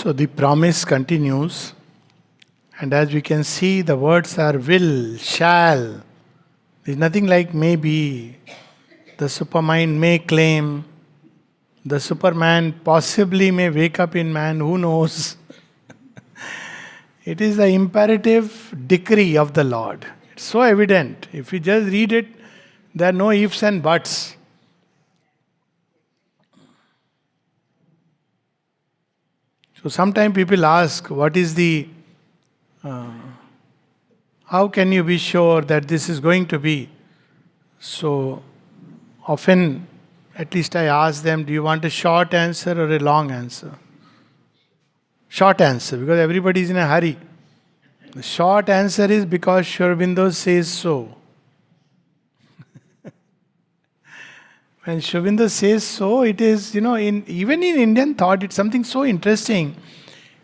So the promise continues, and as we can see, the words are will, shall. There's nothing like maybe. The supermind may claim, the superman possibly may wake up in man, who knows? It is the imperative decree of the Lord. It's so evident. If you just read it, there are no ifs and buts. So sometimes people ask, what is the, how can you be sure that this is going to be? So often, at least I ask them, do you want a short answer or a long answer? Short answer, because everybody is in a hurry. The short answer is because Sri Aurobindo says so. When Sri Aurobindo says so, it is, even in Indian thought, it's something so interesting.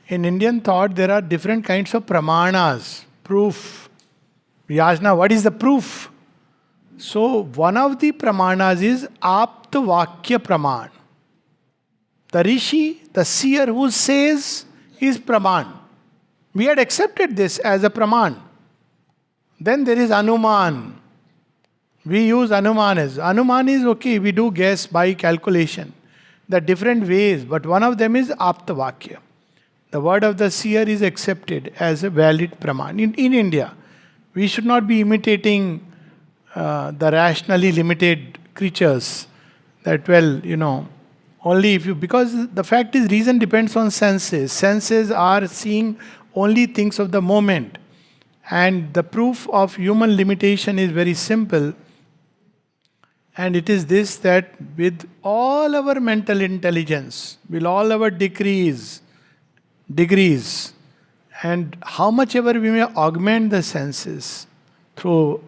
In Indian thought, there are different kinds of pramanas, proof. We ask now, what is the proof? So, one of the pramanas is apta vakya praman. The rishi, the seer who says is praman. We had accepted this as a praman. Then there is anuman. We use anuman as. Anuman is okay, we do guess by calculation. The different ways, but one of them is apta vakya. The word of the seer is accepted as a valid praman. In India, we should not be imitating the rationally limited creatures. That only if you, because the fact is reason depends on senses. Senses are seeing only things of the moment. And the proof of human limitation is very simple. And it is this, that with all our mental intelligence, with all our degrees, and how much ever we may augment the senses through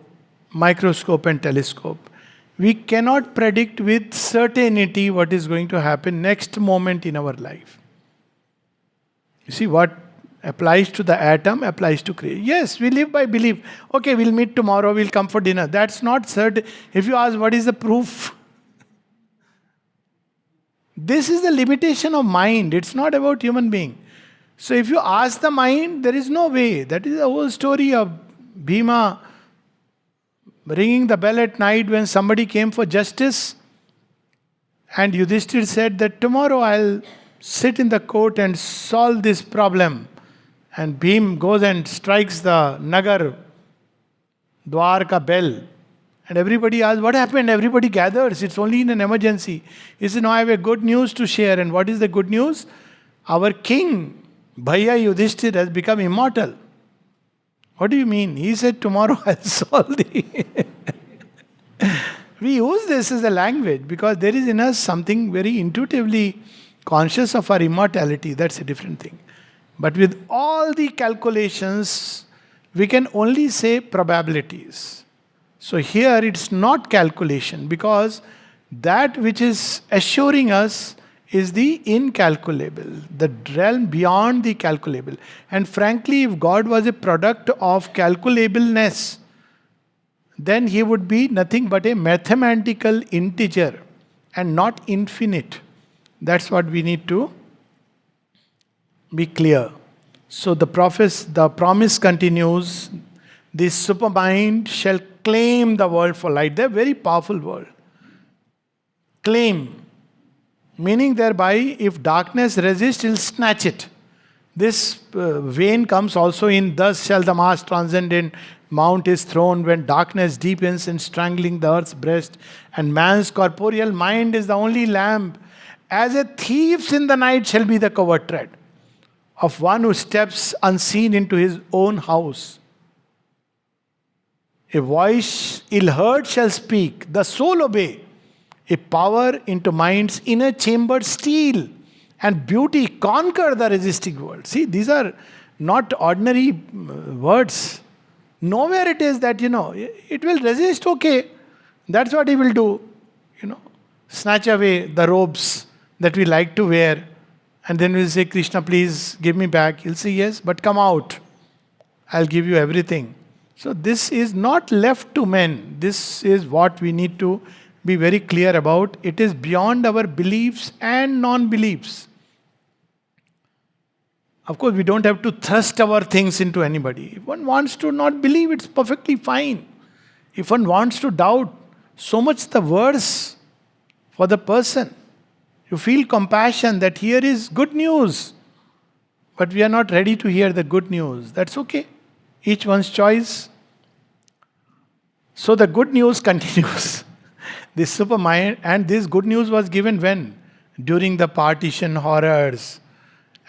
microscope and telescope, we cannot predict with certainty what is going to happen next moment in our life. You see, what applies to the atom applies to creation. Yes, we live by belief. Okay, we'll meet tomorrow, we'll come for dinner. That's not certain. If you ask what is the proof, this is the limitation of mind. It's not about human being. So if you ask the mind, there is no way. That is the whole story of Bhima ringing the bell at night when somebody came for justice. And Yudhishthir said that tomorrow I'll sit in the court and solve this problem. And Bhim goes and strikes the Nagar, Dwarka bell. And everybody asks, what happened? Everybody gathers. It's only in an emergency. He said, no, I have a good news to share. And what is the good news? Our king, Bhaiya Yudhishthir, has become immortal. What do you mean? He said, tomorrow I'll solve the... We use this as a language because there is in us something very intuitively conscious of our immortality. That's a different thing. But with all the calculations, we can only say probabilities. So here it's not calculation, because that which is assuring us is the incalculable, the realm beyond the calculable. And frankly, if God was a product of calculableness, then he would be nothing but a mathematical integer and not infinite. That's what we need to be clear. So the promise continues. This supermind shall claim the world for light. They're a very powerful word. Claim. Meaning thereby, if darkness resists, he'll snatch it. This vein comes also in, thus shall the mass transcendent mount his throne when darkness deepens in strangling the earth's breast, and man's corporeal mind is the only lamp. As a thief's in the night shall be the covert tread of one who steps unseen into his own house. A voice ill-heard shall speak, the soul obey. A power into mind's inner chamber steal, and beauty conquer the resisting world. See, these are not ordinary words. Nowhere it is that, it will resist, okay. That's what he will do. Snatch away the robes that we like to wear. And then we'll say, Krishna, please give me back. He'll say, yes, but come out. I'll give you everything. So this is not left to men. This is what we need to be very clear about. It is beyond our beliefs and non-beliefs. Of course, we don't have to thrust our things into anybody. If one wants to not believe, it's perfectly fine. If one wants to doubt, so much the worse for the person. You feel compassion that here is good news, but we are not ready to hear the good news. That's okay. Each one's choice. So the good news continues. This supermind, and this good news was given when? During the partition horrors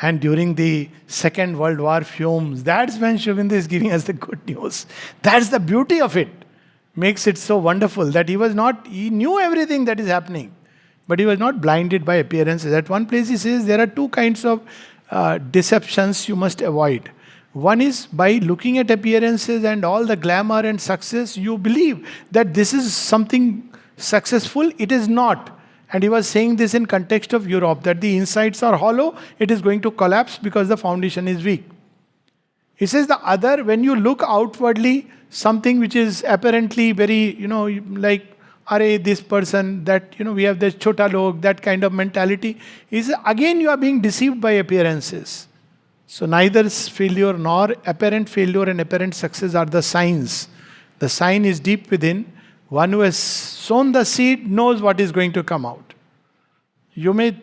and during the Second World War fumes. That's when Sri Aurobindo is giving us the good news. That's the beauty of it. Makes it so wonderful that he knew everything that is happening, but he was not blinded by appearances. At one place he says there are two kinds of deceptions you must avoid. One is by looking at appearances and all the glamour and success, you believe that this is something successful. It is not. And he was saying this in context of Europe, that the insides are hollow, it is going to collapse because the foundation is weak. He says the other, when you look outwardly, something which is apparently very, like, array, this person, that, we have this chota log, that kind of mentality. He says, again you are being deceived by appearances. So neither failure nor apparent failure and apparent success are the signs. The sign is deep within. One who has sown the seed knows what is going to come out. You may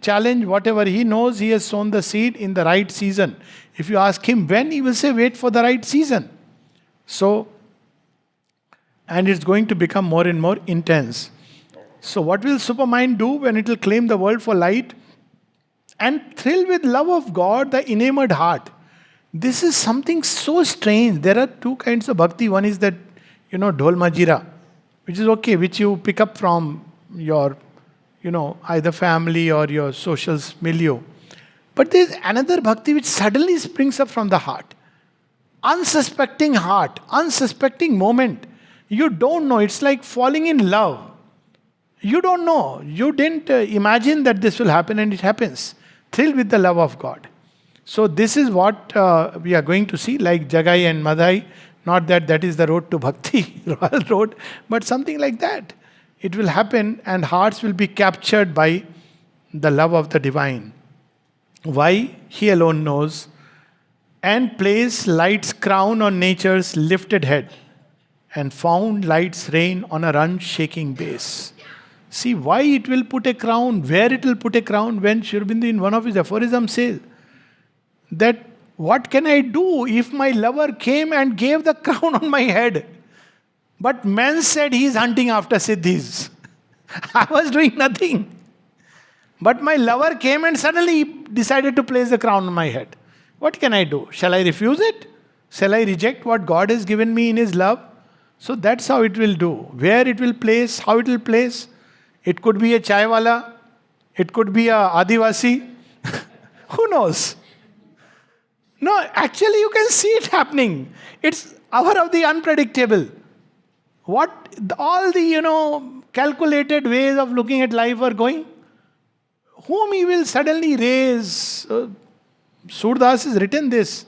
challenge whatever he knows, he has sown the seed in the right season. If you ask him when, he will say, wait for the right season. So, and it's going to become more and more intense. So what will Supermind do when it will claim the world for light? And thrill with love of God, the enamored heart. This is something so strange. There are two kinds of bhakti. One is that, dhol majira, which is okay, which you pick up from your, either family or your social milieu. But there is another bhakti which suddenly springs up from the heart. Unsuspecting heart, unsuspecting moment. You don't know. It's like falling in love. You don't know. You didn't imagine that this will happen, and it happens. Thrill with the love of God. So this is what we are going to see, like Jagai and Madhai. Not that is the road to bhakti, royal road, but something like that. It will happen, and hearts will be captured by the love of the divine. Why? He alone knows. And place light's crown on nature's lifted head, and found light's reign on a unshaking base. See why it will put a crown, where it will put a crown, when Sri Aurobindo in one of his aphorisms says that what can I do if my lover came and gave the crown on my head? But men said he is hunting after siddhis. I was doing nothing. But my lover came and suddenly decided to place the crown on my head. What can I do? Shall I refuse it? Shall I reject what God has given me in His love? So that's how it will do. Where it will place, how it will place. It could be a chaiwala. It could be a adivasi. Who knows? No, actually you can see it happening. It's hour of the unpredictable. What all the, calculated ways of looking at life are going. Whom He will suddenly raise. Surdas has written this.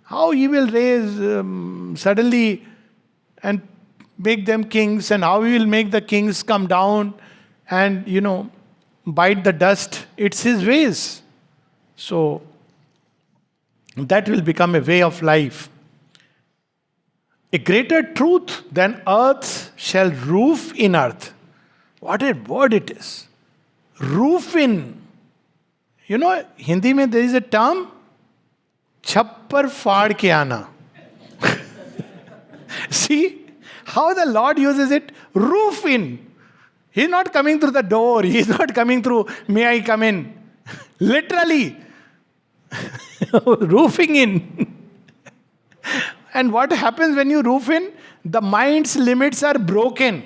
How He will raise suddenly and make them kings, and how He will make the kings come down and, bite the dust. It's His ways. So, that will become a way of life. A greater truth than earth shall roof in earth. What a word it is. Roof in. Hindi mein there is a term, chhappar faad ke aana. See how the Lord uses it. Roof in. He's not coming through the door. He's not coming through, may I come in? Literally. Roofing in. And what happens when you roof in? The mind's limits are broken.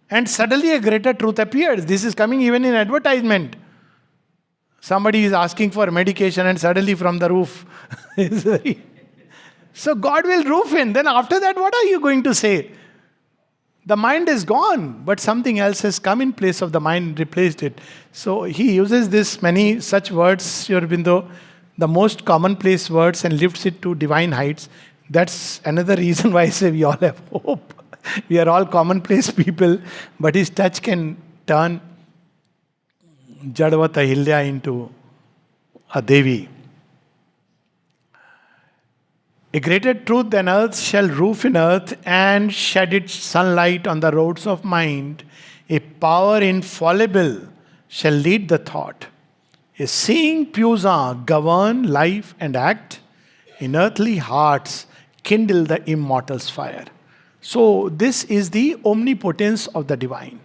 And suddenly a greater truth appears. This is coming even in advertisement. Somebody is asking for medication and suddenly from the roof. So God will roof in. Then after that, what are you going to say? The mind is gone, but something else has come in place of the mind, replaced it. So he uses this many such words, Sri Aurobindo, the most commonplace words, and lifts it to divine heights. That's another reason why I say we all have hope. We are all commonplace people, but his touch can turn Jadvat Ahilya into a Devi. A greater truth than earth shall roof in earth and shed its sunlight on the roads of mind. A power infallible shall lead the thought. A seeing Puissance govern life and act. In earthly hearts kindle the immortal's fire. So this is the omnipotence of the divine,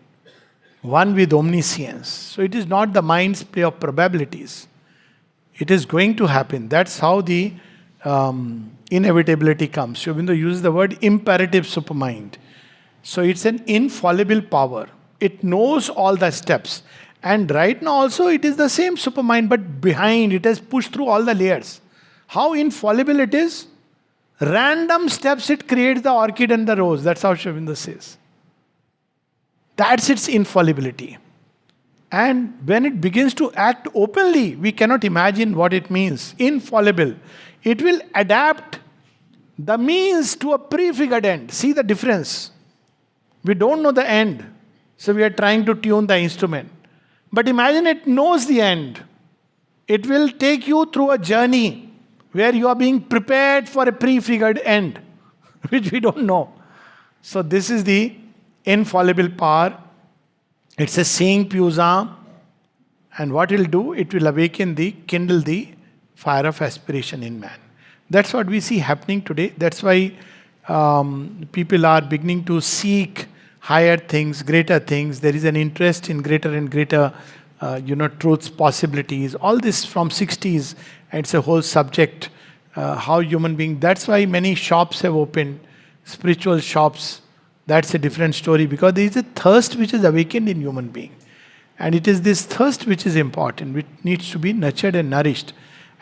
one with omniscience. So it is not the mind's play of probabilities. It is going to happen. That's how the inevitability comes. Sri Aurobindo uses the word imperative supermind. So it's an infallible power. It knows all the steps. And right now also it is the same supermind, but behind it has pushed through all the layers. How infallible it is? Random steps it creates the orchid and the rose. That's how Sri Aurobindo says. That's its infallibility. And when it begins to act openly, we cannot imagine what it means. Infallible. It will adapt the means to a prefigured end. See the difference. We don't know the end. So we are trying to tune the instrument. But imagine it knows the end. It will take you through a journey where you are being prepared for a prefigured end, which we don't know. So this is the infallible power. It's a seeing Puissance. And what it will do, it will kindle the fire of aspiration in man. That's what we see happening today. That's why people are beginning to seek higher things, greater things. There is an interest in greater and greater, truths, possibilities. All this from 60s. It's a whole subject. How human being. That's why many shops have opened, spiritual shops. That's a different story, because there is a thirst which is awakened in human being. And it is this thirst which is important, which needs to be nurtured and nourished.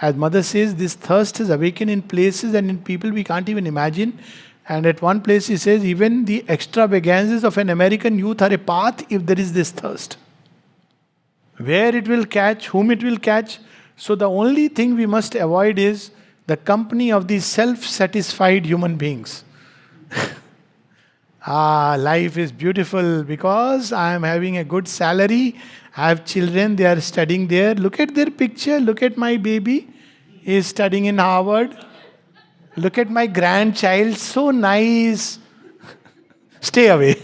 As Mother says, this thirst is awakened in places and in people we can't even imagine. And at one place she says, even the extravagances of an American youth are a path if there is this thirst. Where it will catch, whom it will catch. So the only thing we must avoid is the company of these self-satisfied human beings. Life is beautiful because I am having a good salary. I have children, they are studying there. Look at their picture. Look at my baby. He is studying in Harvard. Look at my grandchild. So nice. Stay away.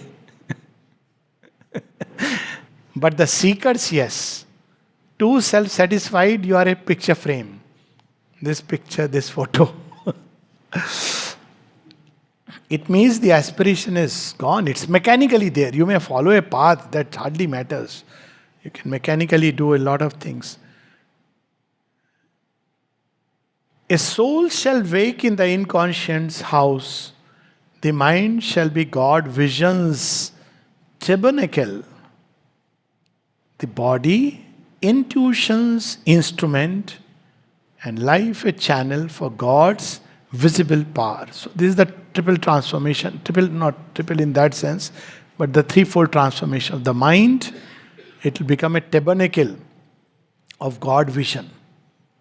But the seekers, yes. Too self-satisfied, you are a picture frame. This picture, this photo. It means the aspiration is gone. It's mechanically there. You may follow a path that hardly matters. You can mechanically do a lot of things. A soul shall wake in the inconscient's house. The mind shall be God vision's tabernacle. The body, intuition's instrument, and life a channel for God's visible power. So this is the triple transformation. Not triple in that sense, but the threefold transformation of the mind. It will become a tabernacle of God vision.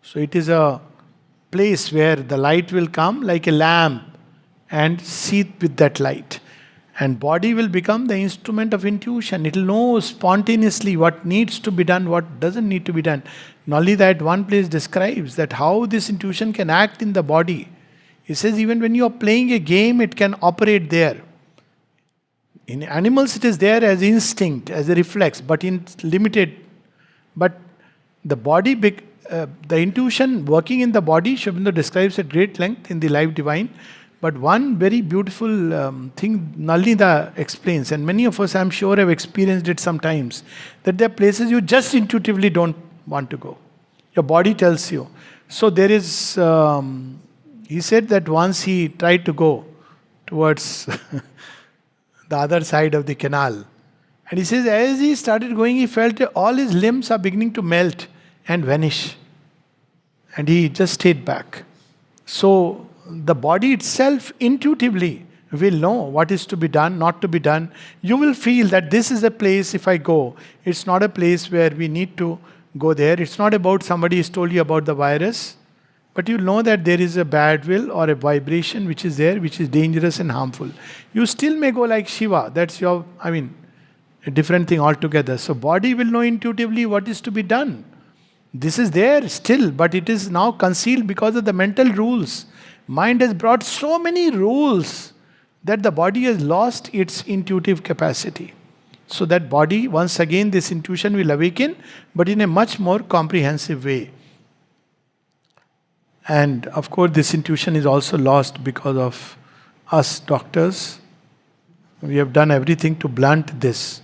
So it is a place where the light will come like a lamp and seethe with that light. And body will become the instrument of intuition. It will know spontaneously what needs to be done, what doesn't need to be done. Not only that, one place describes that how this intuition can act in the body. He says even when you are playing a game, it can operate there. In animals, it is there as instinct, as a reflex, but in limited. But the body, the intuition working in the body, Sri Aurobindo describes at great length in the Life Divine. But one very beautiful thing Nalini explains, and many of us, I'm sure, have experienced it sometimes, that there are places you just intuitively don't want to go. Your body tells you. So there is, he said that once he tried to go towards the other side of the canal. And he says, as he started going, he felt all his limbs are beginning to melt and vanish. And he just stayed back. So the body itself intuitively will know what is to be done, not to be done. You will feel that this is a place, if I go, it's not a place where we need to go there. It's not about somebody has told you about the virus. But you know that there is a bad will or a vibration which is there, which is dangerous and harmful. You still may go like Shiva. That's a different thing altogether. So body will know intuitively what is to be done. This is there still, but it is now concealed because of the mental rules. Mind has brought so many rules that the body has lost its intuitive capacity. So that body, once again, this intuition will awaken, but in a much more comprehensive way. And of course, this intuition is also lost because of us doctors. We have done everything to blunt this.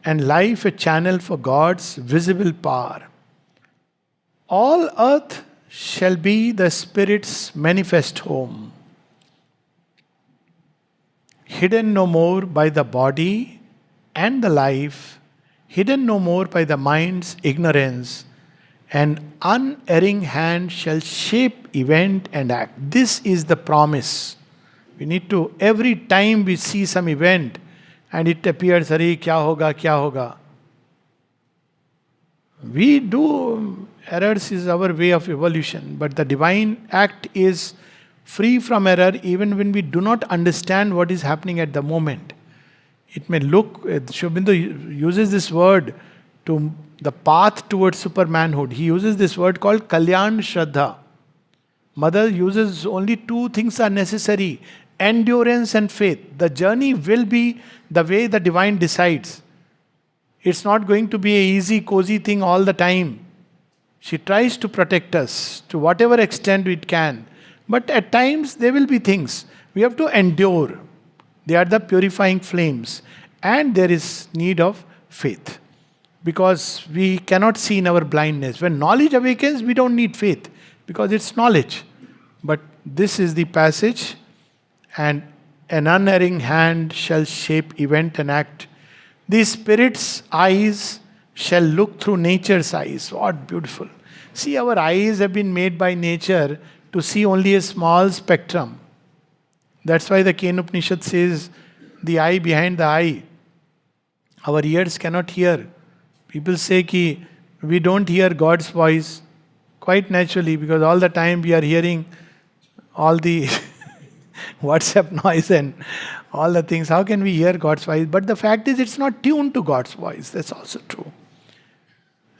And life a channel for God's visible power. All earth shall be the Spirit's manifest home, hidden no more by the body and the life, hidden no more by the mind's ignorance. An unerring hand shall shape event and act. This is the promise. We need to, every time we see some event and it appears, Arey, kya hoga, kya hoga. We do, errors is our way of evolution, but the divine act is free from error even when we do not understand what is happening at the moment. It may look, Sri Aurobindo uses this word to the path towards supermanhood. He uses this word called Kalyan Shraddha. Mother uses only two things are necessary: endurance and faith. The journey will be the way the divine decides. It's not going to be an easy, cozy thing all the time. She tries to protect us to whatever extent it can. But at times there will be things we have to endure. They are the purifying flames. And there is need of faith. Because we cannot see in our blindness. When knowledge awakens, we don't need faith. Because it's knowledge. But this is the passage. And an unerring hand shall shape event and act. The Spirit's eyes shall look through nature's eyes. What beautiful. See, our eyes have been made by nature to see only a small spectrum. That's why the Ken Upanishad says, the eye behind the eye. Our ears cannot hear. People say ki we don't hear God's voice. Quite naturally, because all the time we are hearing all the WhatsApp noise and all the things. How can we hear God's voice? But the fact is, it's not tuned to God's voice. That's also true.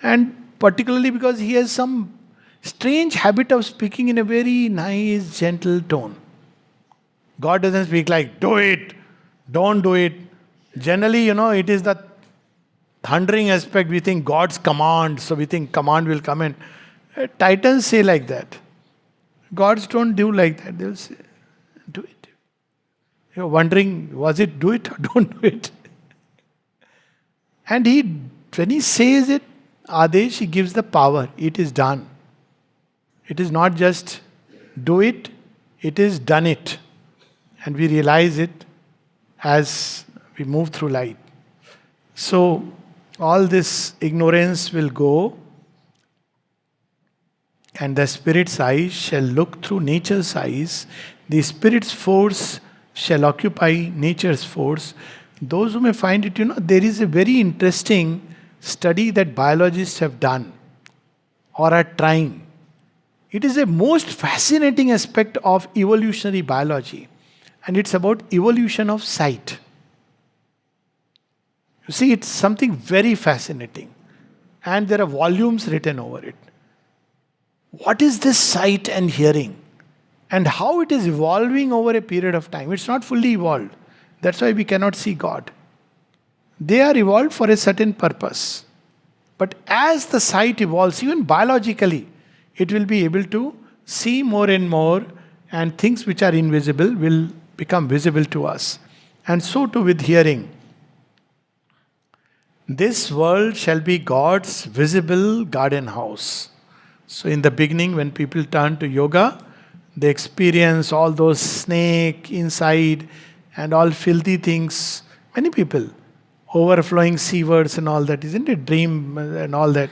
And particularly because he has some strange habit of speaking in a very nice, gentle tone. God doesn't speak like, do it, don't do it. Generally, it is the thundering aspect. We think God's command, so we think command will come in. Titans say like that. Gods don't do like that. They'll say, do it. You're wondering, was it do it or don't do it? And when he says it, Adesh, he gives the power. It is done. It is not just do it, it is done it. And we realize it as we move through life. So, all this ignorance will go, and the Spirit's eyes shall look through nature's eyes. The Spirit's force shall occupy nature's force. Those who may find it, there is a very interesting study that biologists have done or are trying. It is a most fascinating aspect of evolutionary biology. And it's about evolution of sight. You see, it's something very fascinating. And there are volumes written over it. What is this sight and hearing? And how it is evolving over a period of time. It's not fully evolved. That's why we cannot see God. They are evolved for a certain purpose. But as the sight evolves, even biologically, it will be able to see more and more, and things which are invisible will become visible to us. And so too with hearing. This world shall be God's visible garden house. So in the beginning, when people turn to yoga, they experience all those snake inside and all filthy things. Many people, overflowing sewers and all that, isn't it? Dream and all that.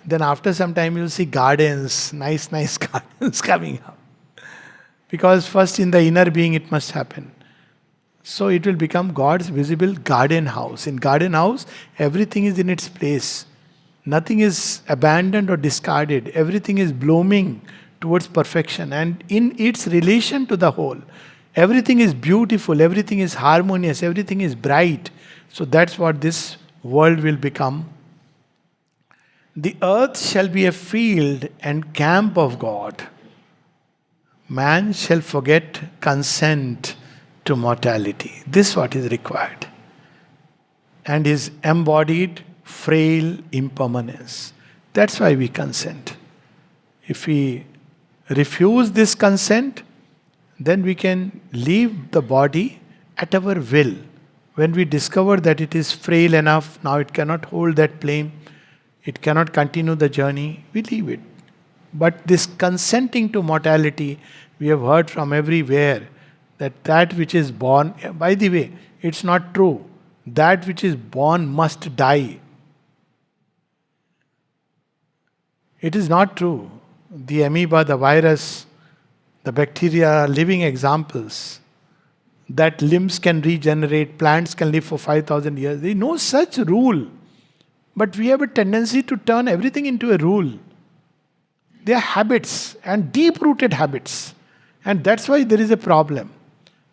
Then after some time you'll see gardens, nice gardens coming up. Because first in the inner being it must happen. So it will become God's visible garden house. In garden house, everything is in its place. Nothing is abandoned or discarded. Everything is blooming towards perfection. And in its relation to the whole, everything is beautiful, everything is harmonious, everything is bright. So that's what this world will become. The earth shall be a field and camp of God. Man shall forget consent to mortality. This is what is required. And his embodied frail impermanence. That's why we consent. If we refuse this consent, then we can leave the body at our will. When we discover that it is frail enough, now it cannot hold that flame, it cannot continue the journey, we leave it. But this consenting to mortality, we have heard from everywhere that which is born, by the way, it's not true. That which is born must die. It is not true. The amoeba, the virus, the bacteria are living examples that limbs can regenerate, plants can live for 5,000 years. There is no such rule. But we have a tendency to turn everything into a rule. They are habits and deep-rooted habits. And that's why there is a problem.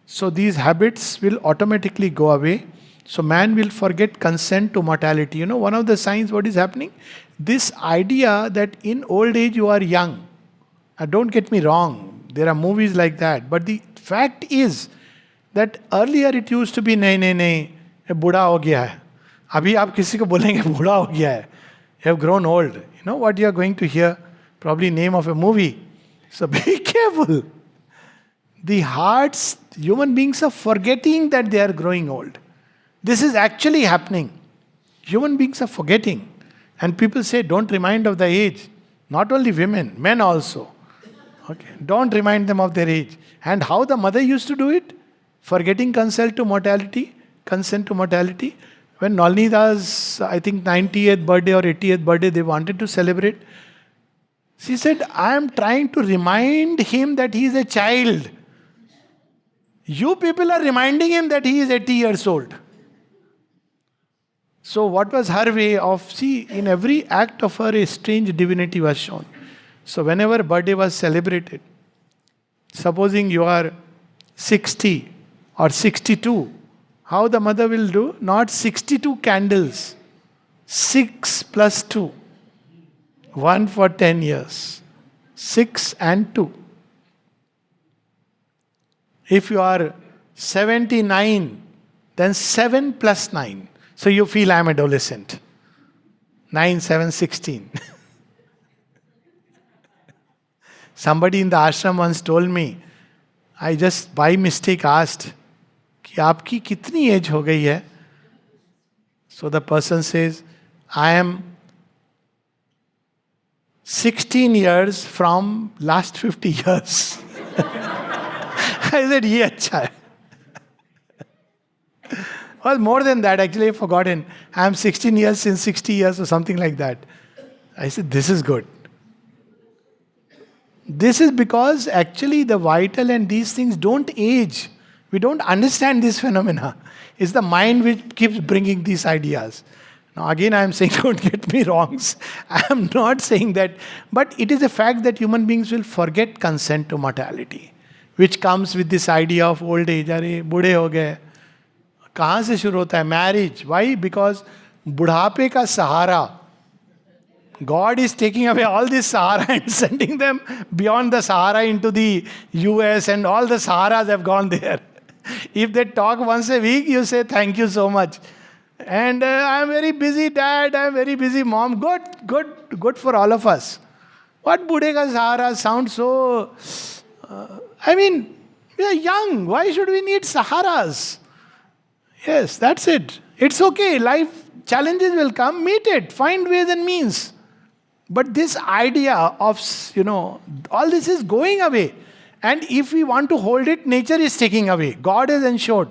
So these habits will automatically go away. So man will forget consent to mortality. One of the signs what is happening? This idea that in old age you are young. Don't get me wrong. There are movies like that. But the fact is that earlier it used to be nahi, बूढ़ा हो गया है. अभी आप किसी को बोलेंगे बूढ़ा हो गया है. You have grown old. You know what you are going to hear? Probably name of a movie. So be careful. The hearts, human beings are forgetting that they are growing old. This is actually happening. Human beings are forgetting. And people say, don't remind of the age. Not only women, men also. Okay. Don't remind them of their age. And how the mother used to do it? Forgetting consent to mortality. When Nalinida's, I think 90th birthday or 80th birthday, they wanted to celebrate. She said, I am trying to remind him that he is a child. You people are reminding him that he is 80 years old. So what was her way of, in every act of her, a strange divinity was shown. So whenever birthday was celebrated, supposing you are 60 or 62, how the mother will do? Not 62 candles, 6 plus 2. 1 for 10 years. 6 and 2. If you are 79, then 7 plus 9. So you feel I am adolescent. 9, 7, 16. Somebody in the ashram once told me, I just by mistake asked, कि आपकी कितनी age हो गई है? So the person says, I am 16 years from last 50 years. I said, ये अच्छा है. Well, more than that, actually, I've forgotten. I am 16 years since 60 years or something like that. I said, this is good. This is because actually the vital and these things don't age. We don't understand this phenomena. It's the mind which keeps bringing these ideas. Now again I am saying, don't get me wrong. I am not saying that. But it is a fact that human beings will forget consent to mortality. Which comes with this idea of old age. अरे बूढ़े हो गए. कहाँ से शुरू होता है? Marriage. Why? Because बुढ़ापे का सहारा. God is taking away all this Sahara and sending them beyond the Sahara into the US, and all the Saharas have gone there. If they talk once a week, you say, thank you so much. And I am very busy dad, I am very busy mom. Good for all of us. What Bude ka Sahara sounds so... we are young. Why should we need Saharas? Yes, that's it. It's okay. Life challenges will come. Meet it. Find ways and means. But this idea of, all this is going away. And if we want to hold it, nature is taking away. God has ensured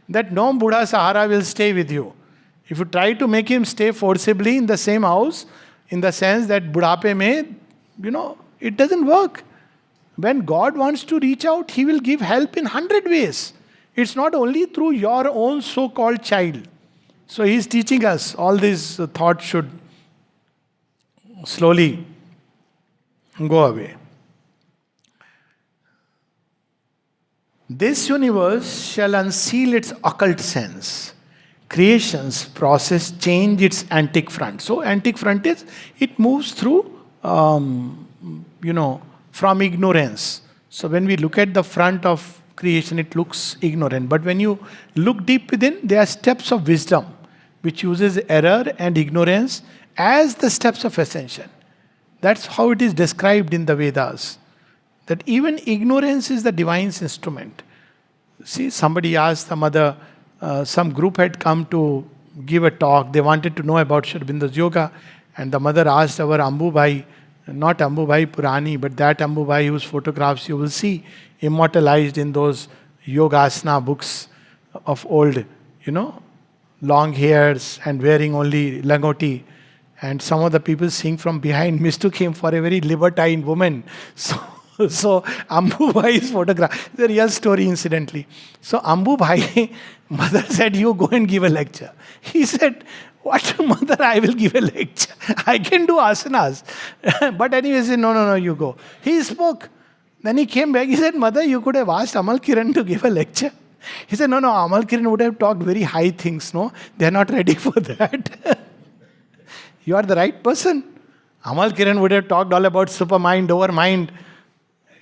that no Buddha Sahara will stay with you. If you try to make him stay forcibly in the same house, in the sense that Budhape mein, it doesn't work. When God wants to reach out, He will give help in 100 ways. It's not only through your own so-called child. So He is teaching us. All these thoughts should slowly go away. This universe shall unseal its occult sense. creation's process change its antique front. So antique front is, it moves through, from ignorance. So when we look at the front of creation, it looks ignorant. But when you look deep within, there are steps of wisdom, which uses error and ignorance as the steps of ascension. That's how it is described in the Vedas. That even ignorance is the divine's instrument. See, somebody asked the mother, some group had come to give a talk. They wanted to know about Sri Aurobindo's yoga. And the mother asked our Ambubhai, not Ambubhai Purani, but that Ambubhai whose photographs you will see immortalized in those Yogasana books of old, long hairs and wearing only langoti. And some of the people seeing from behind mistook him for a very libertine woman. So Ambubhai's photograph, it's a real story incidentally. So Ambubhai, mother said, you go and give a lecture. He said, what mother, I will give a lecture. I can do asanas. But anyway, he said, no, you go. He spoke. Then he came back, he said, mother, you could have asked Amal Kiran to give a lecture. He said, no, Amal Kiran would have talked very high things, no? They are not ready for that. You are the right person. Amal Kiran would have talked all about supermind, overmind.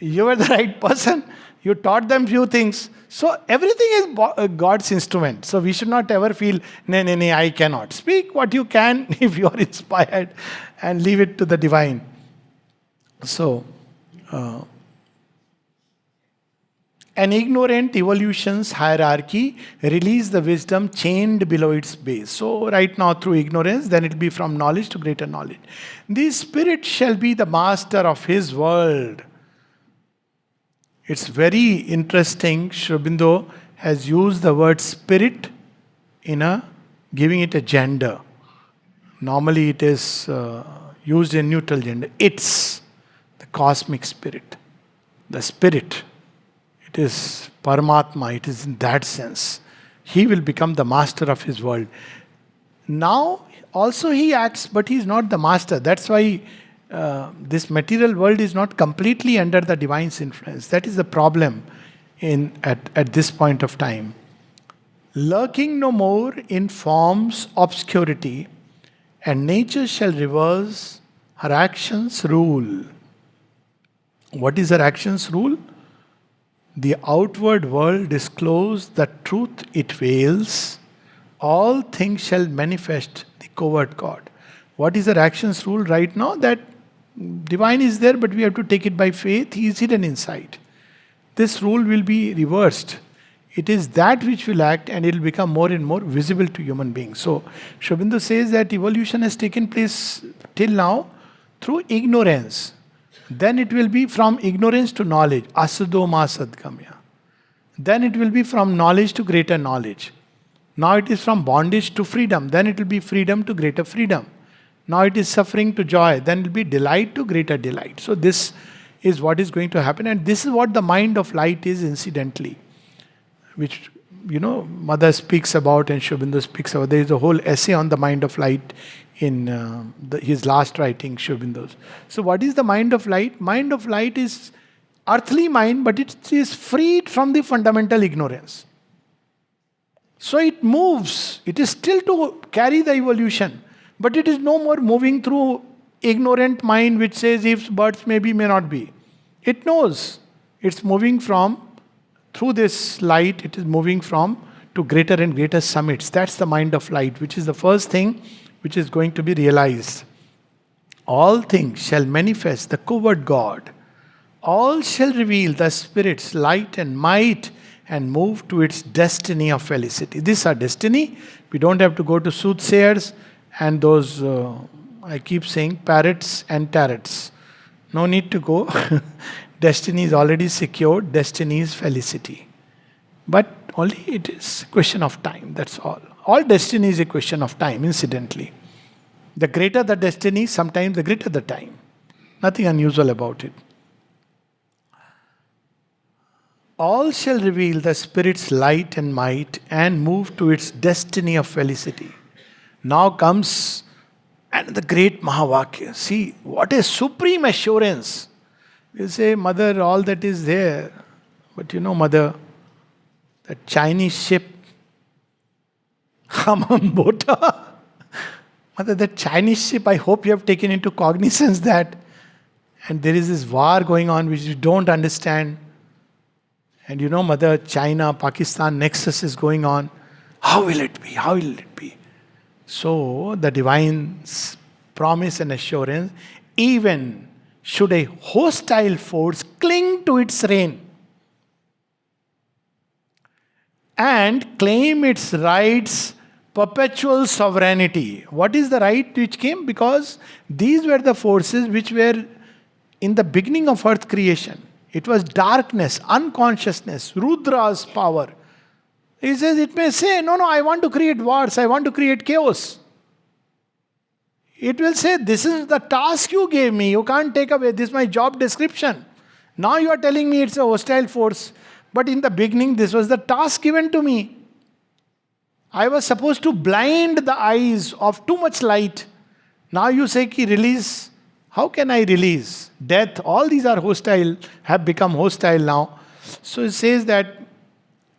You were the right person. You taught them few things. So everything is God's instrument. So we should not ever feel, nay, I cannot. Speak what you can if you are inspired and leave it to the divine. So, an ignorant evolution's hierarchy release the wisdom chained below its base. So right now through ignorance, then it will be from knowledge to greater knowledge. The spirit shall be the master of his world. It's very interesting. Sri Aurobindo has used the word spirit giving it a gender. Normally it is used in neutral gender. It's the cosmic spirit. The spirit. It is Paramatma. It is in that sense. He will become the master of his world. Now also he acts, but he is not the master. That's why this material world is not completely under the divine's influence. That is the problem at this point of time. Lurking no more in form's obscurity, and nature shall reverse her actions' rule. What is her actions' rule? The outward world disclose the truth it veils. All things shall manifest the covert God. What is her actions' rule right now? That divine is there, but we have to take it by faith. He is hidden inside. This rule will be reversed. It is that which will act, and it will become more and more visible to human beings. So, Sri Aurobindo says that evolution has taken place till now through ignorance. Then it will be from ignorance to knowledge. Asadoma sadgamya. Then it will be from knowledge to greater knowledge. Now it is from bondage to freedom. Then it will be freedom to greater freedom. Now it is suffering to joy. Then it will be delight to greater delight. So this is what is going to happen. And this is what the mind of light is incidentally. Which, Mother speaks about and Sri Aurobindo speaks about. There is a whole essay on the mind of light in his last writing, Sri Aurobindo's. So what is the mind of light? Mind of light is earthly mind, but it is freed from the fundamental ignorance. So it moves. It is still to carry the evolution. But it is no more moving through ignorant mind which says if birds may be, may not be. It knows. It's moving through this light, it is moving to greater and greater summits. That's the mind of light, which is the first thing which is going to be realized. All things shall manifest the covert God. All shall reveal the Spirit's light and might and move to its destiny of felicity. This is our destiny. We don't have to go to soothsayers and those, I keep saying, parrots and tarots. No need to go. Destiny is already secured. Destiny is felicity. But only it is a question of time. That's all. All destiny is a question of time, incidentally. The greater the destiny, sometimes the greater the time. Nothing unusual about it. All shall reveal the Spirit's light and might and move to its destiny of felicity. Now comes and the great Mahavakya. See, what a supreme assurance. You say, Mother, all that is there. But Mother, that Chinese ship, Hamam Bota. Mother, that Chinese ship, I hope you have taken into cognizance that. And there is this war going on which you don't understand. And you know, Mother, China, Pakistan nexus is going on. How will it be? How will it be? So, the divine's promise and assurance, even should a hostile force cling to its reign and claim its rights, perpetual sovereignty. What is the right which came? Because these were the forces which were in the beginning of earth creation. It was darkness, unconsciousness, Rudra's power. He says, it may say, no, I want to create wars, I want to create chaos. It will say, this is the task you gave me, you can't take away, this is my job description. Now you are telling me it's a hostile force. But in the beginning, this was the task given to me. I was supposed to blind the eyes of too much light. Now you say, ki release. How can I release? Death, all these are hostile, have become hostile now. So it says that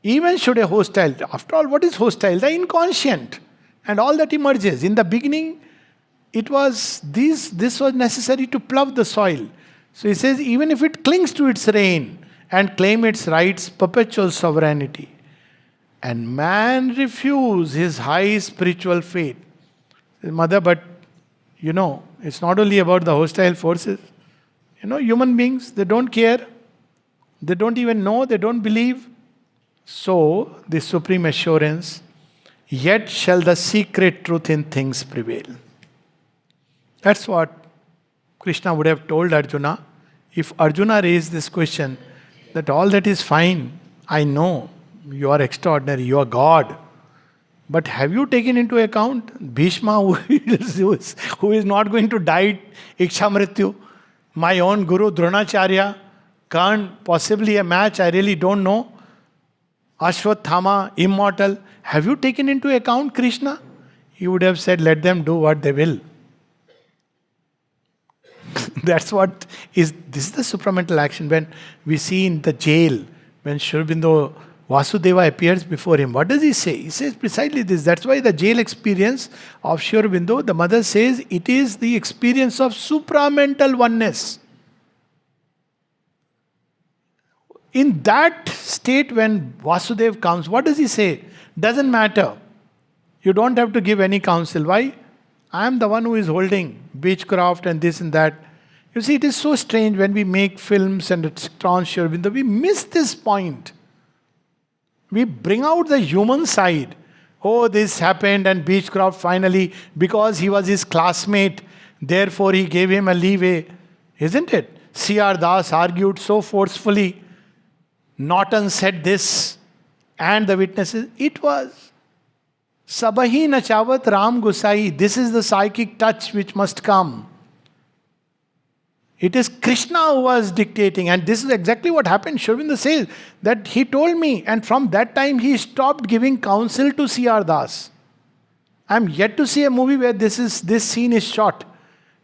even should a hostile, after all, what is hostile? The inconscient and all that emerges. In the beginning, it was this was necessary to plough the soil. So he says, even if it clings to its reign and claim its rights, perpetual sovereignty, and man refuse his high spiritual fate. Mother, but it's not only about the hostile forces. Human beings, they don't care. They don't even know, they don't believe. So, the supreme assurance, yet shall the secret truth in things prevail. That's what Krishna would have told Arjuna. If Arjuna raised this question, that all that is fine, I know, you are extraordinary, you are God. But have you taken into account Bhishma, who is not going to die Ikshamrityu? My own Guru Dronacharya, Karn, possibly a match, I really don't know. Ashwathama, Immortal. Have you taken into account Krishna? He would have said, let them do what they will. That's what is, this is the supramental action. When we see in the jail, when Sri Aurobindo Vasudeva appears before him, what does he say? He says precisely this. That's why the jail experience of Sri Aurobindo, the mother says, it is the experience of supramental oneness. In that state when Vasudev comes, what does he say? Doesn't matter. You don't have to give any counsel. Why? I am the one who is holding beechcraft and this and that. You see, it is so strange when we make films and it's on Sri Aurobindo, we miss this point. We bring out the human side. Oh, this happened and Beechcraft finally, because he was his classmate, therefore he gave him a leeway. Isn't it? C.R. Das argued so forcefully. Norton said this. And the witnesses, it was Sabahi Nachavat Ram Gusai. This is the psychic touch which must come. It is Krishna who was dictating, and this is exactly what happened. Sri Aurobindo says that he told me, and from that time he stopped giving counsel to C.R. Das. I am yet to see a movie where this scene is shot.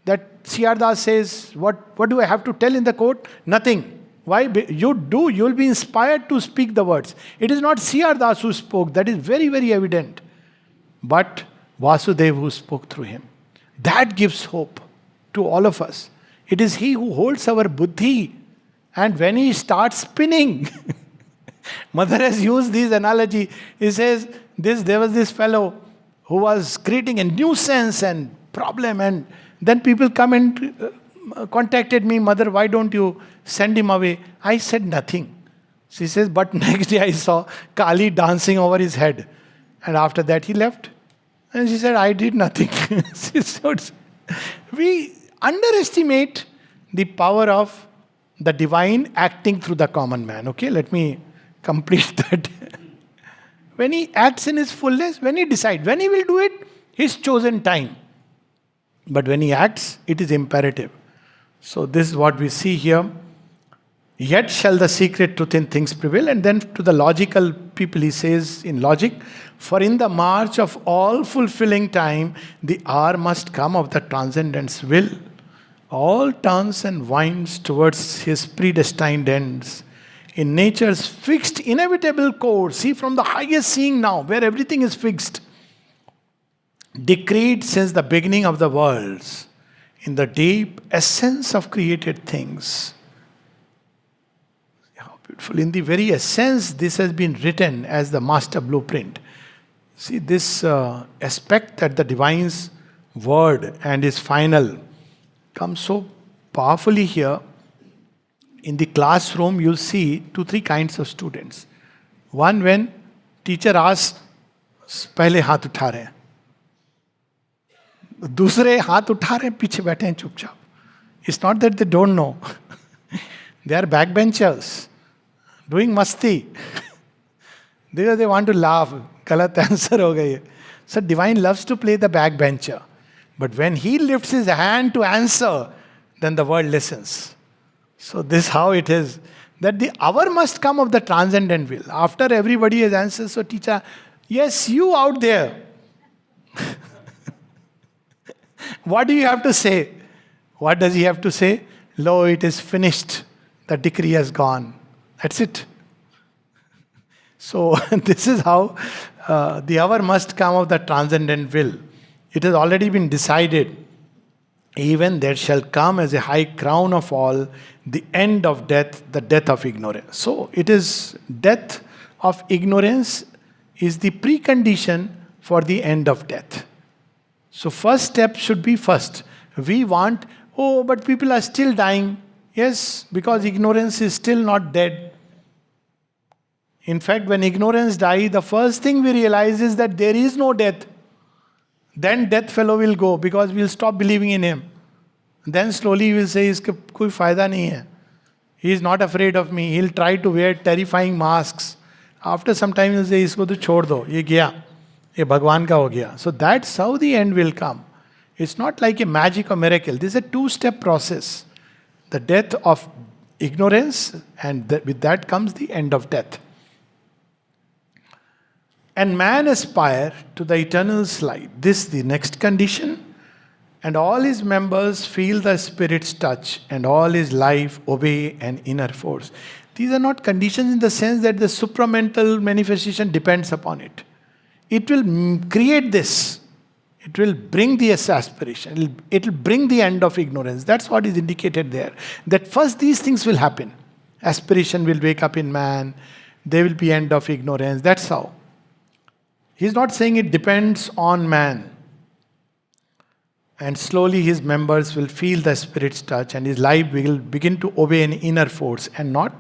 That C.R. Das says, what do I have to tell in the court? Nothing. Why? You will be inspired to speak the words. It is not C.R. Das who spoke, that is very, very evident. But Vasudeva who spoke through him. That gives hope to all of us. It is he who holds our buddhi. And when he starts spinning, Mother has used this analogy. He says, there was this fellow who was creating a nuisance and problem, and then people come and contacted me, Mother, why don't you send him away? I said nothing. She says, but next day I saw Kali dancing over his head. And after that he left. And she said, I did nothing. We underestimate the power of the divine acting through the common man. Okay, let me complete that. When he acts in his fullness, when he decides, when he will do it, his chosen time. But when he acts, it is imperative. So this is what we see here. Yet shall the secret truth in things prevail. And then to the logical people he says in logic, for in the march of all fulfilling time, the hour must come of the transcendent's will. All turns and winds towards his predestined ends. In nature's fixed, inevitable course, see from the highest seeing now, where everything is fixed, decreed since the beginning of the worlds, in the deep essence of created things. How beautiful. In the very essence, this has been written as the master blueprint. See, this aspect that the divine's word and his final comes so powerfully here. In the classroom, you'll see 2-3 kinds of students. One, when teacher asks, पहले हाथ उठा रहे हैं. दूसरे हाथ उठा रहे हैं, पीछे बैठे हैं चुपचाप. It's not that they don't know. They are backbenchers, doing masti. They want to laugh. गलत आंसर हो गई है. So divine loves to play the backbencher. But when he lifts his hand to answer, then the world listens. So this is how it is. That the hour must come of the transcendent will. After everybody has answered, so teacher, yes, you out there. What do you have to say? What does he have to say? Lo, it is finished. The decree has gone. That's it. So this is how the hour must come of the transcendent will. It has already been decided. Even there shall come as a high crown of all the end of death, the death of ignorance. So it is death of ignorance is the precondition for the end of death. So first step should be first. We want, oh, but people are still dying. Yes, because ignorance is still not dead. In fact, when ignorance dies, the first thing we realize is that there is no death. Then death fellow will go because we'll stop believing in him. Then slowly we will say, इसका कोई फायदा नहीं है. He is not afraid of me. He'll try to wear terrifying masks. After some time he'll say, इसको तो छोड़ दो, ये गया, ये भगवान का हो गया. So that's how the end will come. It's not like a magic or miracle. This is a 2-step process. The death of ignorance, and with that comes the end of death. And man aspire to the eternal light. This the next condition. And all his members feel the Spirit's touch, and all his life obey an inner force. These are not conditions in the sense that the supramental manifestation depends upon it. It will create this. It will bring the aspiration. It will bring the end of ignorance. That's what is indicated there. That first these things will happen. Aspiration will wake up in man. There will be end of ignorance. That's how. He's not saying it depends on man. And slowly his members will feel the Spirit's touch, and his life will begin to obey an inner force and not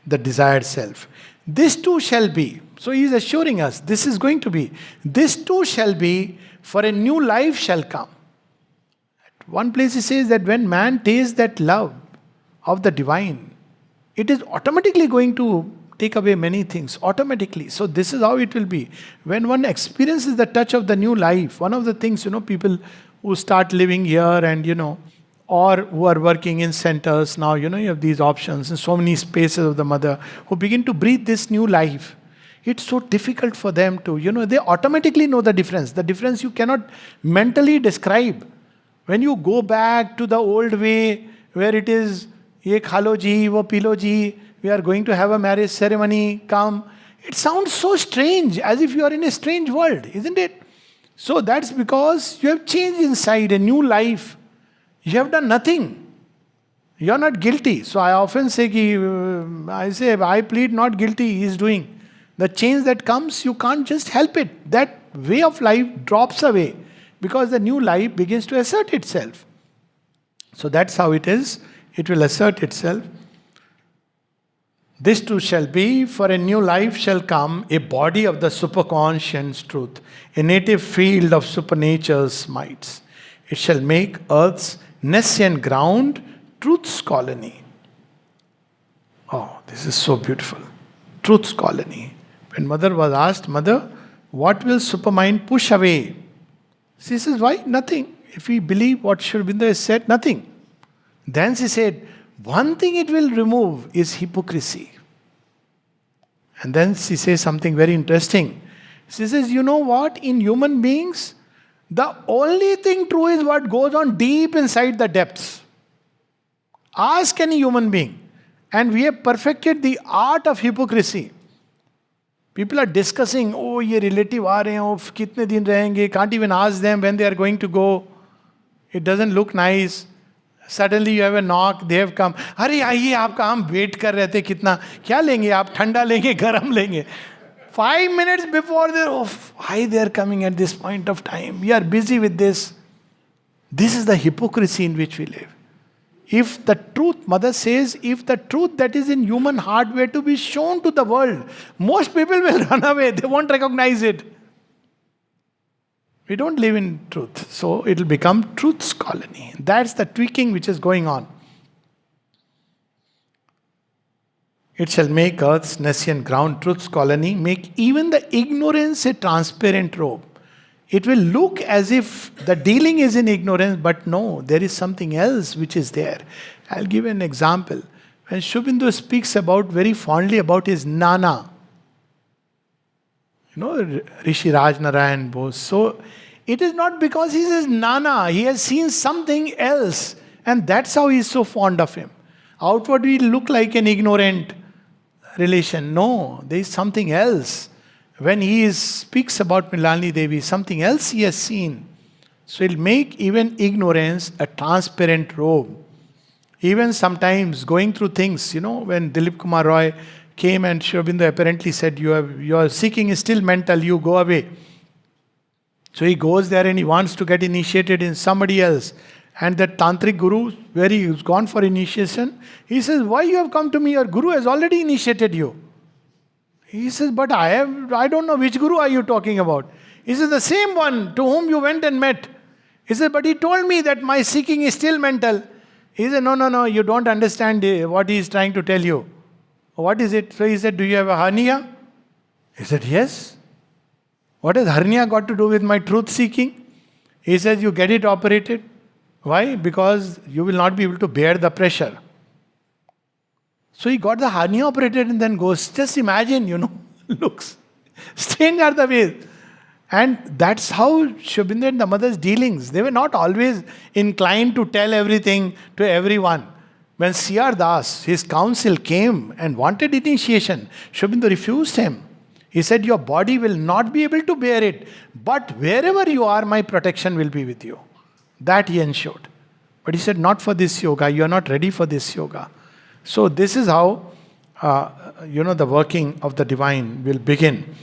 the desired self. This too shall be. So he is assuring us, this is going to be. This too shall be, for a new life shall come. At one place he says that when man tastes that love of the divine, it is automatically going to take away many things, automatically. So this is how it will be. When one experiences the touch of the new life, one of the things, people who start living here and, or who are working in centers now, you have these options and so many spaces of the mother who begin to breathe this new life. It's so difficult for them to, they automatically know the difference. The difference you cannot mentally describe. When you go back to the old way where it is, ye khalo ji, wo pilo ji, we are going to have a marriage ceremony, come. It sounds so strange, as if you are in a strange world, isn't it? So that's because you have changed inside, a new life. You have done nothing. You are not guilty. So I often say, I plead not guilty, he is doing. The change that comes, you can't just help it. That way of life drops away because the new life begins to assert itself. So that's how it is. It will assert itself. This too shall be, for a new life shall come, a body of the superconscious truth, a native field of supernature's mights. It shall make earth's nescient ground truth's colony. Oh, this is so beautiful. Truth's colony. When mother was asked, Mother, what will Supermind push away? She says, why? Nothing. If we believe what Sri Aurobindo has said, nothing. Then she said, one thing it will remove is hypocrisy. And then she says something very interesting. She says, you know what? In human beings, the only thing true is what goes on deep inside the depths. Ask any human being. And we have perfected the art of hypocrisy. People are discussing, oh, ये relative आ रहे हैं, oh, कितने दिन रहेंगे, can't even ask them when they are going to go. It doesn't look nice. Suddenly you have a knock, they have come. अरे आइए आपका हम वेट कर रहे थे कितना, क्या लेंगे आप, ठंडा लेंगे, गरम लेंगे. 5 minutes before they're, oh, why they're coming at this point of time? We are busy with this. This is the hypocrisy in which we live. If the truth, Mother says, if the truth that is in human heart were to be shown to the world, most people will run away. They won't recognize it. We don't live in truth. So it will become truth's colony. That's the tweaking which is going on. It shall make earth's nascent ground truth's colony, make even the ignorance a transparent robe. It will look as if the dealing is in ignorance, but no, there is something else which is there. I'll give an example. When Shubindu speaks very fondly about his Nana, Rishi Raj Narayan Bose. So, it is not because he says Nana, he has seen something else. And that's how he is so fond of him. Outwardly look like an ignorant relation. No, there is something else. When he speaks about Mriganani Devi, something else he has seen. So he'll make even ignorance a transparent robe. Even sometimes going through things, when Dilip Kumar Roy came and Sri Aurobindo apparently said, your seeking is still mental, you go away. So he goes there and he wants to get initiated in somebody else. And that tantric guru, where he is gone for initiation, he says, why you have come to me? Your guru has already initiated you. He says, but I don't know which guru are you talking about. He says, the same one to whom you went and met. He said, but he told me that my seeking is still mental. He said, no, you don't understand what he is trying to tell you. What is it? So he said, do you have a hernia? He said, yes. What has hernia got to do with my truth seeking? He says, you get it operated. Why? Because you will not be able to bear the pressure. So he got the hernia operated and then goes, just imagine, looks. Strange are the ways. And that's how Sri Aurobindo and the mother's dealings. They were not always inclined to tell everything to everyone. When C.R. Das, his council came and wanted initiation, Sri Aurobindo refused him. He said, your body will not be able to bear it, but wherever you are, my protection will be with you. That he ensured. But he said, not for this yoga, you are not ready for this yoga. So this is how, the working of the divine will begin.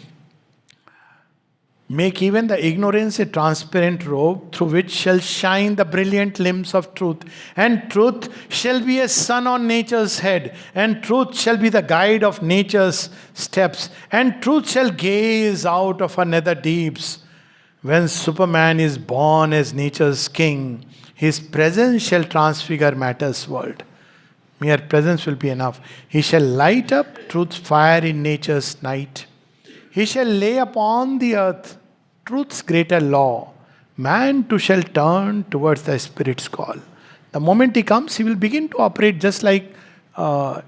Make even the ignorance a transparent robe through which shall shine the brilliant limbs of truth. And truth shall be a sun on nature's head. And truth shall be the guide of nature's steps. And truth shall gaze out of her nether deeps. When Superman is born as nature's king, his presence shall transfigure matter's world. Mere presence will be enough. He shall light up truth's fire in nature's night. He shall lay upon the earth truth's greater law. Man too shall turn towards the Spirit's call. The moment he comes, he will begin to operate just like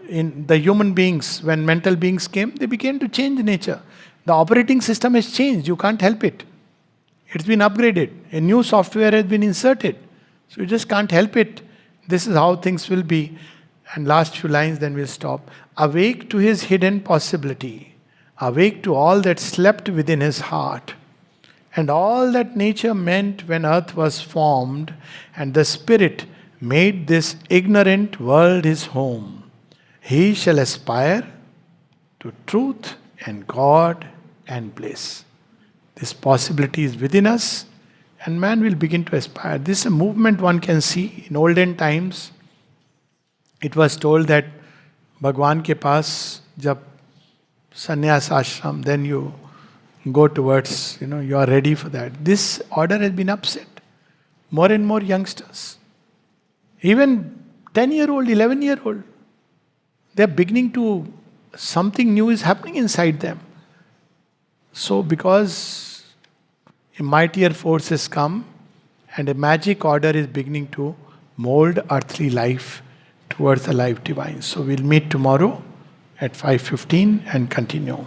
in the human beings. When mental beings came, they began to change nature. The operating system has changed. You can't help it. It's been upgraded. A new software has been inserted. So you just can't help it. This is how things will be. And last few lines, then we'll stop. Awake to his hidden possibility. Awake to all that slept within his heart. And all that nature meant when earth was formed, and the Spirit made this ignorant world his home. He shall aspire to truth and God and bliss. This possibility is within us, and man will begin to aspire. This is a movement one can see in olden times. It was told that Bhagwan ke paas, jab sannyas ashram, then you go towards, you are ready for that. This order has been upset. More and more youngsters, even 10-year-old, 11-year-old, they are beginning to, something new is happening inside them. So because a mightier force has come and a magic order is beginning to mold earthly life towards the life divine. So we'll meet tomorrow at 5:15 and continue.